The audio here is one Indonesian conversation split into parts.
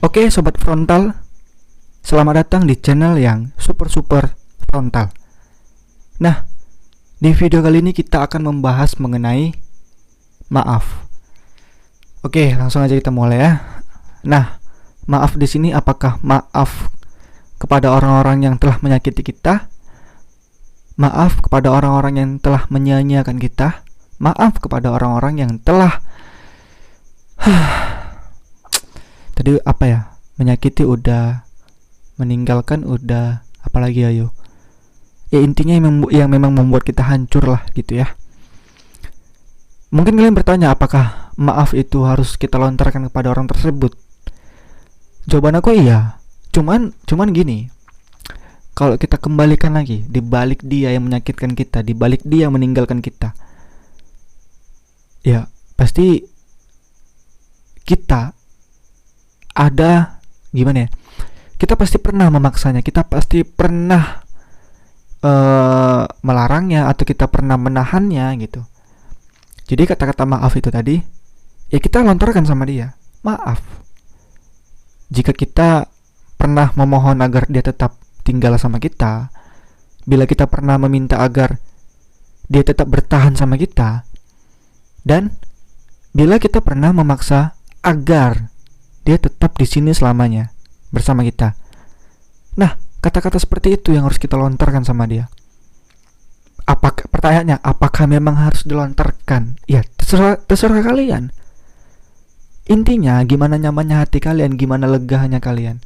Oke sobat frontal, selamat datang di channel yang super frontal. Nah, di video kali ini kita akan membahas mengenai maaf. Oke, langsung aja kita mulai ya. Nah, maaf di sini apakah maaf kepada orang-orang yang telah menyakiti kita? Maaf kepada orang-orang yang telah menyia-nyiakan kita? Maaf kepada orang-orang yang telah tadi apa ya, menyakiti udah, meninggalkan udah, apalagi ayo ya, intinya yang memang membuat kita hancur lah gitu ya. Mungkin kalian bertanya, apakah maaf itu harus kita lontarkan kepada orang tersebut? Jawaban aku iya. Cuman gini, kalau kita kembalikan lagi, di balik dia yang menyakitkan kita, di balik dia yang meninggalkan kita, ya pasti kita ada, gimana ya, kita pasti pernah memaksanya, kita pasti pernah melarangnya, atau kita pernah menahannya gitu. Jadi kata-kata maaf itu tadi, ya kita lontarkan sama dia, maaf. Jika kita pernah memohon agar dia tetap tinggal sama kita, bila kita pernah meminta agar dia tetap bertahan sama kita, dan bila kita pernah memaksa agar dia tetap di sini selamanya bersama kita. Nah, kata-kata seperti itu yang harus kita lontarkan sama dia. Pertanyaannya, apakah memang harus dilontarkan? Ya, terserah kalian. Intinya, gimana nyamannya hati kalian, gimana legahnya kalian.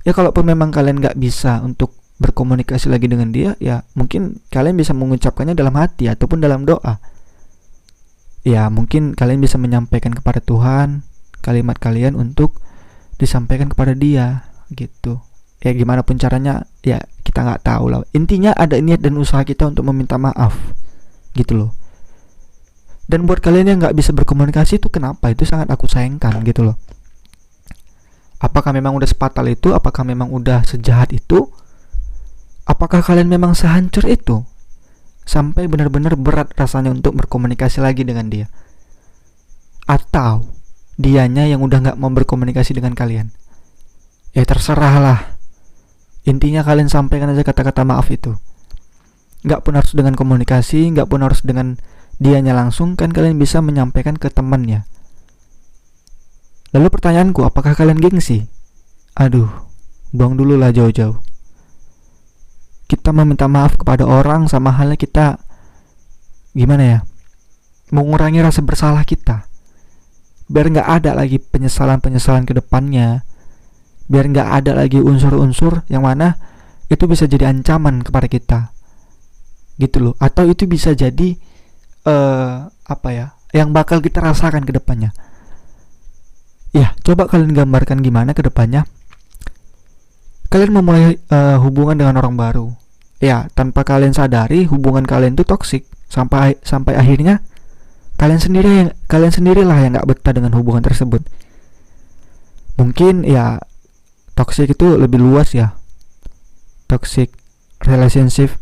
Ya, kalaupun memang kalian gak bisa untuk berkomunikasi lagi dengan dia, ya mungkin kalian bisa mengucapkannya dalam hati ataupun dalam doa. Ya, mungkin kalian bisa menyampaikan kepada Tuhan kalimat kalian untuk disampaikan kepada dia gitu. Ya gimana pun caranya, ya kita nggak tahu lah. Intinya ada niat dan usaha kita untuk meminta maaf gitu loh. Dan buat kalian yang nggak bisa berkomunikasi itu kenapa? Itu sangat aku sayangkan gitu loh. Apakah memang udah sepatal itu? Apakah memang udah sejahat itu? Apakah kalian memang sehancur itu sampai benar-benar berat rasanya untuk berkomunikasi lagi dengan dia? Atau dianya yang udah gak mau berkomunikasi dengan kalian? Ya terserah lah. Intinya kalian sampaikan aja kata-kata maaf itu. Gak pun harus dengan komunikasi, gak pun harus dengan dianya langsung, kan kalian bisa menyampaikan ke temannya. Lalu pertanyaanku, apakah kalian gengsi? Aduh, buang dulu lah jauh-jauh. Kita meminta maaf kepada orang sama halnya kita, gimana ya, mengurangi rasa bersalah kita, biar gak ada lagi penyesalan-penyesalan ke depannya, biar gak ada lagi unsur-unsur yang mana itu bisa jadi ancaman kepada kita gitu loh. Atau itu bisa jadi apa ya, yang bakal kita rasakan ke depannya. Ya, coba kalian gambarkan gimana ke depannya kalian memulai hubungan dengan orang baru. Ya, tanpa kalian sadari hubungan kalian itu toksik sampai akhirnya kalian sendirilah yang nggak betah dengan hubungan tersebut. Mungkin ya toxic itu lebih luas ya. Toxic relationship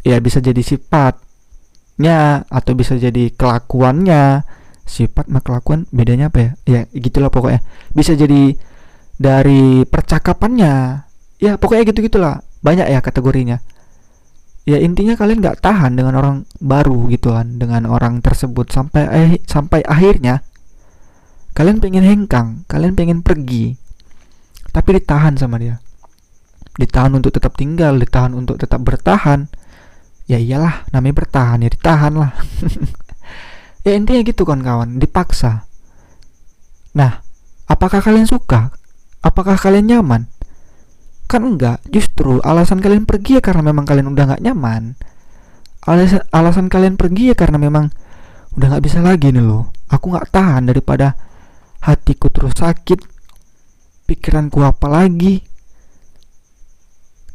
ya bisa jadi sifatnya atau bisa jadi kelakuannya. Sifat sama kelakuan bedanya apa ya? Ya gitulah pokoknya. Bisa jadi dari percakapannya. Ya pokoknya gitu-gitulah. Banyak ya kategorinya. Ya intinya kalian gak tahan dengan orang baru gitu kan, dengan orang tersebut sampai akhirnya kalian pengen hengkang, kalian pengen pergi, tapi ditahan sama dia. Ditahan untuk tetap tinggal, ditahan untuk tetap bertahan. Ya iyalah, namanya bertahan ya ditahan lah. Ya intinya gitu kawan-kawan, dipaksa. Nah, apakah kalian suka? Apakah kalian nyaman? Kan enggak, justru alasan kalian pergi ya karena memang kalian udah gak nyaman. Alasan kalian pergi ya karena memang udah gak bisa lagi nih loh. Aku gak tahan daripada hatiku terus sakit, pikiranku apa lagi.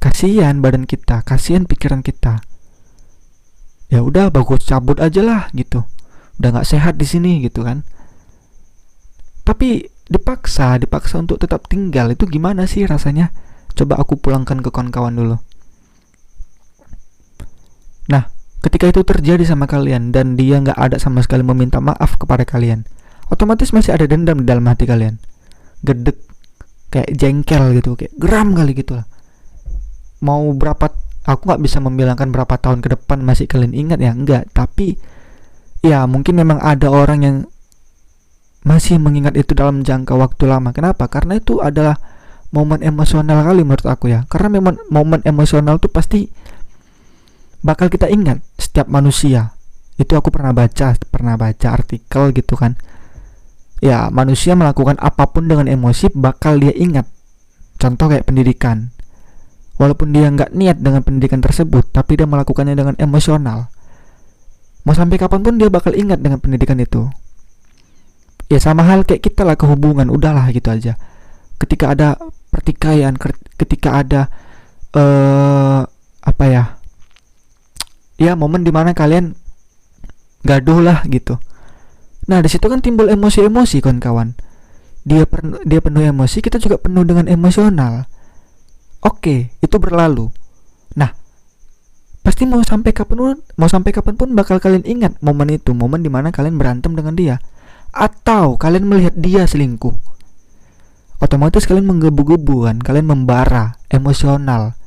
Kasihan badan kita, kasihan pikiran kita. Ya udah bagus cabut aja lah gitu. Udah gak sehat di sini gitu kan. Tapi dipaksa untuk tetap tinggal, itu gimana sih rasanya? Coba aku pulangkan ke kawan-kawan dulu. Nah, ketika itu terjadi sama kalian dan dia gak ada sama sekali meminta maaf kepada kalian, otomatis masih ada dendam di dalam hati kalian. gedek, kayak jengkel gitu, kayak geram kali gitu lah. Mau berapa, aku nggak bisa membilangkan berapa tahun ke depan masih kalian ingat ya, enggak, tapi ya mungkin memang ada orang yang masih mengingat itu dalam jangka waktu lama. Kenapa? Karena itu adalah momen emosional kali menurut aku ya. Karena memang momen emosional tuh pasti bakal kita ingat setiap manusia. Itu aku pernah baca artikel gitu kan. Ya, manusia melakukan apapun dengan emosi bakal dia ingat. Contoh kayak pendidikan. Walaupun dia nggak niat dengan pendidikan tersebut, tapi dia melakukannya dengan emosional. Mau sampai kapanpun dia bakal ingat dengan pendidikan itu. Ya sama hal kayak kita lah, ke hubungan, udahlah gitu aja. Ketika ada pertikaian, ketika ada apa ya? Ya momen dimana kalian gaduh lah gitu. Nah di situ kan timbul emosi-emosi kawan-kawan. Dia penuh emosi, kita juga penuh dengan emosional. Oke, itu berlalu. Nah, pasti mau sampai kapan pun bakal kalian ingat momen itu, momen dimana kalian berantem dengan dia, atau kalian melihat dia selingkuh. Otomatis kalian menggebu-gebu kan, kalian membara, emosional.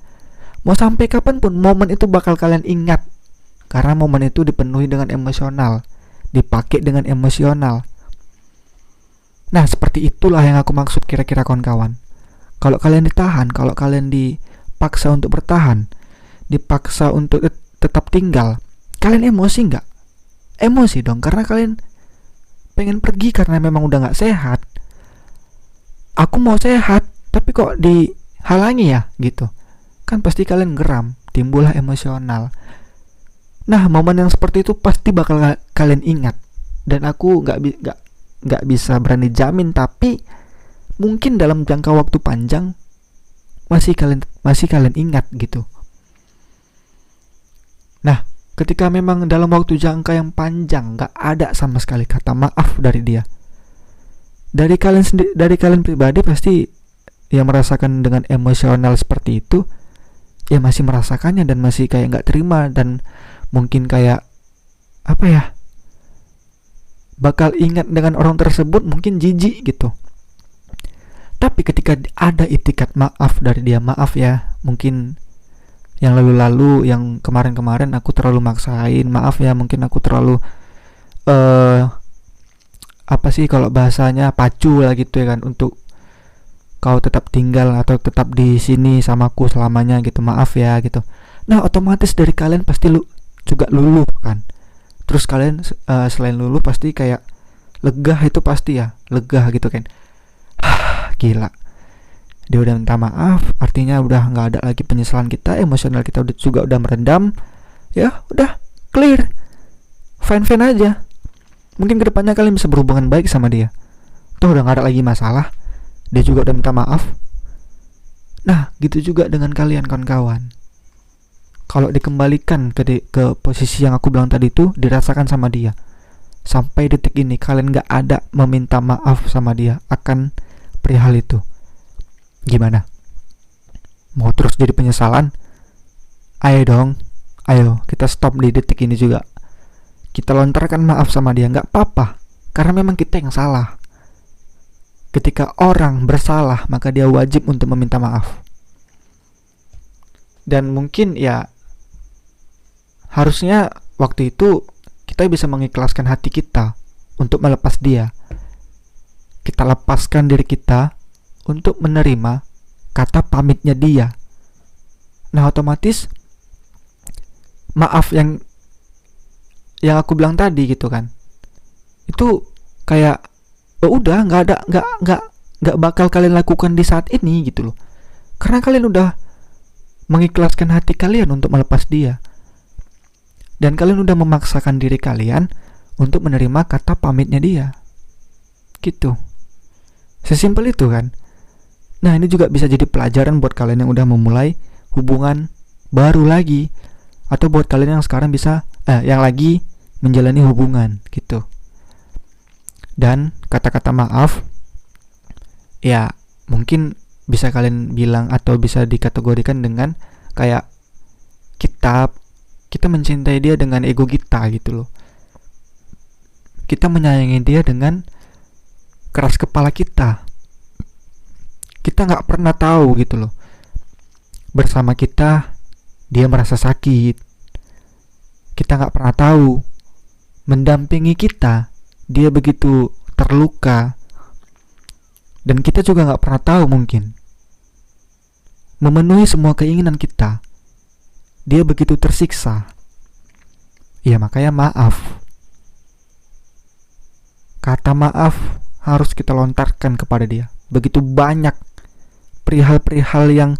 Mau sampai kapan pun momen itu bakal kalian ingat, karena momen itu dipenuhi dengan emosional, dipakai dengan emosional. Nah, seperti itulah yang aku maksud kira-kira kawan-kawan. Kalau kalian ditahan, kalau kalian dipaksa untuk bertahan, dipaksa untuk tetap tinggal, kalian emosi nggak? Emosi dong, karena kalian pengen pergi karena memang udah nggak sehat. Aku mau sehat, tapi kok dihalangi ya gitu. Kan pasti kalian geram, timbullah emosional. Nah, momen yang seperti itu pasti bakal kalian ingat. Dan aku nggak bisa berani jamin, tapi mungkin dalam jangka waktu panjang masih kalian ingat gitu. Nah, ketika memang dalam waktu jangka yang panjang nggak ada sama sekali kata maaf dari dia, dari kalian pribadi pasti yang merasakan dengan emosional seperti itu, ya masih merasakannya dan masih kayak nggak terima, dan mungkin kayak apa ya, bakal ingat dengan orang tersebut, mungkin jijik gitu. Tapi ketika ada itikat maaf dari dia, maaf ya, mungkin yang lalu-lalu, yang kemarin-kemarin aku terlalu maksain, maaf ya, mungkin aku terlalu apa sih kalau bahasanya, pacu lah gitu ya kan, untuk kau tetap tinggal atau tetap di sini samaku selamanya gitu, maaf ya gitu. Nah, otomatis dari kalian pasti juga luluh kan. Terus kalian selain luluh pasti kayak lega, itu pasti ya, lega gitu kan. Gila, dia udah minta maaf, artinya udah nggak ada lagi penyesalan kita, emosional kita juga udah merendam, ya udah clear, fine aja. Mungkin kedepannya kalian bisa berhubungan baik sama dia, tuh udah nggak ada lagi masalah, dia juga udah minta maaf. Nah, gitu juga dengan kalian kawan-kawan. Kalau dikembalikan ke posisi yang aku bilang tadi itu, dirasakan sama dia, sampai detik ini kalian nggak ada meminta maaf sama dia akan perihal itu, gimana? Mau terus jadi penyesalan? Ayo dong, ayo kita stop di detik ini juga. Kita lontarkan maaf sama dia, nggak apa-apa, karena memang kita yang salah. Ketika orang bersalah, maka dia wajib untuk meminta maaf. Dan mungkin ya harusnya waktu itu kita bisa mengikhlaskan hati kita untuk melepas dia. Kita lepaskan diri kita untuk menerima kata pamitnya dia. Nah, otomatis maaf yang aku bilang tadi gitu kan, itu kayak udah nggak bakal kalian lakukan di saat ini gitu loh, karena kalian udah mengikhlaskan hati kalian untuk melepas dia, dan kalian udah memaksakan diri kalian untuk menerima kata pamitnya dia gitu. Sesimpel itu kan. Nah, ini juga bisa jadi pelajaran buat kalian yang udah memulai hubungan baru lagi, atau buat kalian yang sekarang yang lagi menjalani hubungan gitu. Dan kata-kata maaf ya mungkin bisa kalian bilang atau bisa dikategorikan dengan kayak kita mencintai dia dengan ego kita gitu loh. Kita menyayangi dia dengan keras kepala kita. Kita nggak pernah tahu gitu loh. Bersama kita dia merasa sakit. Kita nggak pernah tahu. Mendampingi kita dia begitu terluka. Dan kita juga nggak pernah tahu mungkin memenuhi semua keinginan kita dia begitu tersiksa. Ya makanya maaf. Kata maaf harus kita lontarkan kepada dia. Begitu banyak perihal-perihal yang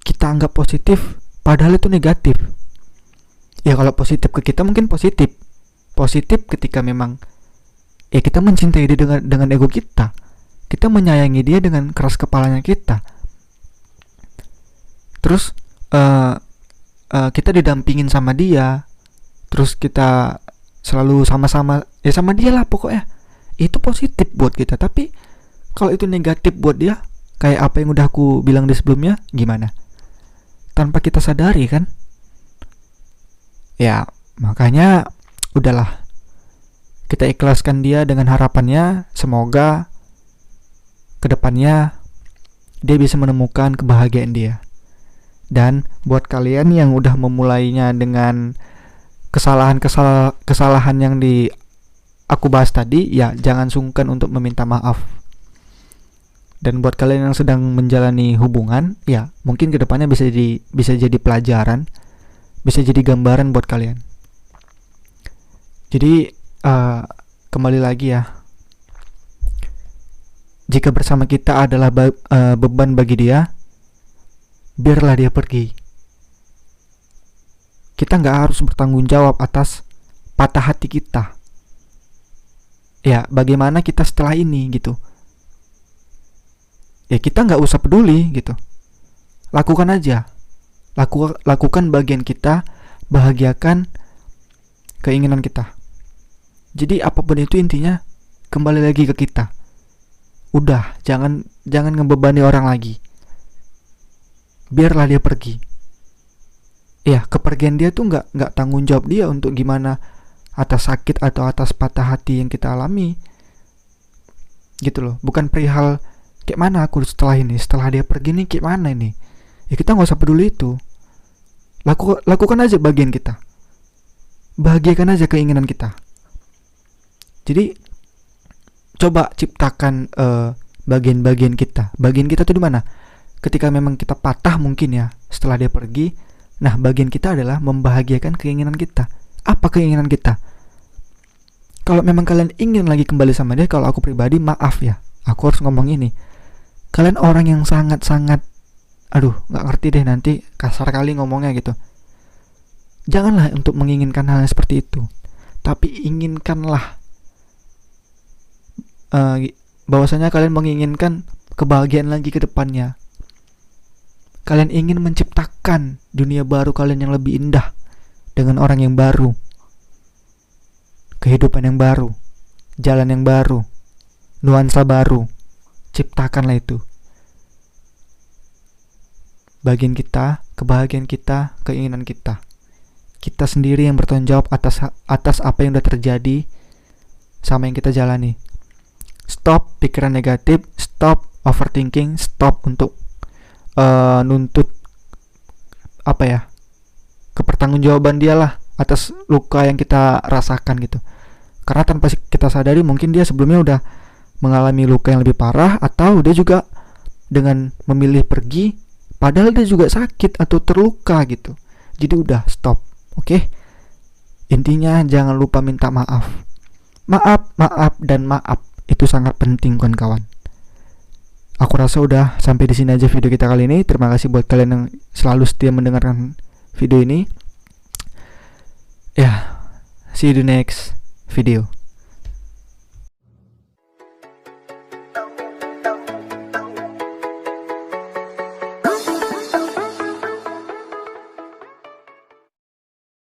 kita anggap positif padahal itu negatif. Ya kalau positif ke kita mungkin positif. Positif ketika memang ya kita mencintai dia dengan ego kita. Kita menyayangi dia dengan keras kepalanya kita. Terus kita didampingin sama dia. Terus kita selalu sama-sama ya sama dia lah pokoknya. Itu positif buat kita. Tapi kalau itu negatif buat dia, kayak apa yang udah aku bilang di sebelumnya, gimana? Tanpa kita sadari kan? Ya makanya udahlah, kita ikhlaskan dia dengan harapannya semoga kedepannya dia bisa menemukan kebahagiaan dia. Dan buat kalian yang udah memulainya dengan kesalahan yang aku bahas tadi, ya jangan sungkan untuk meminta maaf. Dan buat kalian yang sedang menjalani hubungan, ya mungkin kedepannya bisa jadi pelajaran, bisa jadi gambaran buat kalian. Jadi kembali lagi ya, jika bersama kita adalah beban bagi dia, biarlah dia pergi. Kita nggak harus bertanggung jawab atas patah hati kita. Ya bagaimana kita setelah ini gitu. Ya kita nggak usah peduli gitu. Lakukan aja. Lakukan bagian kita, bahagiakan keinginan kita. Jadi apapun itu intinya kembali lagi ke kita. Udah, jangan ngebebani orang lagi. Biarlah dia pergi. Ya, kepergian dia tuh nggak tanggung jawab dia untuk gimana atas sakit atau atas patah hati yang kita alami. Gitu loh. Bukan perihal kayak mana aku setelah ini, setelah dia pergi nih kayak mana ini. Ya kita nggak usah peduli itu. Lakukan aja bagian kita. Bahagiakan aja keinginan kita. Jadi coba ciptakan bagian-bagian kita. Bagian kita tuh di mana? Ketika memang kita patah mungkin ya setelah dia pergi. Nah bagian kita adalah membahagiakan keinginan kita. Apa keinginan kita? Kalau memang kalian ingin lagi kembali sama dia, kalau aku pribadi maaf ya, aku harus ngomong ini. Kalian orang yang sangat-sangat, gak ngerti deh, nanti kasar kali ngomongnya gitu. Janganlah untuk menginginkan hal yang seperti itu. Tapi inginkanlah bahwasanya kalian menginginkan kebahagiaan lagi ke depannya. Kalian ingin menciptakan dunia baru kalian yang lebih indah dengan orang yang baru, kehidupan yang baru, jalan yang baru, nuansa baru. Ciptakanlah itu. Bagian kita, kebahagiaan kita, keinginan kita. Kita sendiri yang bertanggung jawab atas apa yang udah terjadi sama yang kita jalani. Stop pikiran negatif, stop overthinking, stop untuk nuntut kepertanggungjawaban dia lah atas luka yang kita rasakan gitu. Karena tanpa kita sadari mungkin dia sebelumnya udah mengalami luka yang lebih parah, atau dia juga dengan memilih pergi padahal dia juga sakit atau terluka gitu. Jadi udah stop, oke? Intinya jangan lupa minta maaf. Maaf dan maaf itu sangat penting kawan-kawan. Aku rasa udah sampai di sini aja video kita kali ini. Terima kasih buat kalian yang selalu setia mendengarkan video ini. Ya, see you di next video.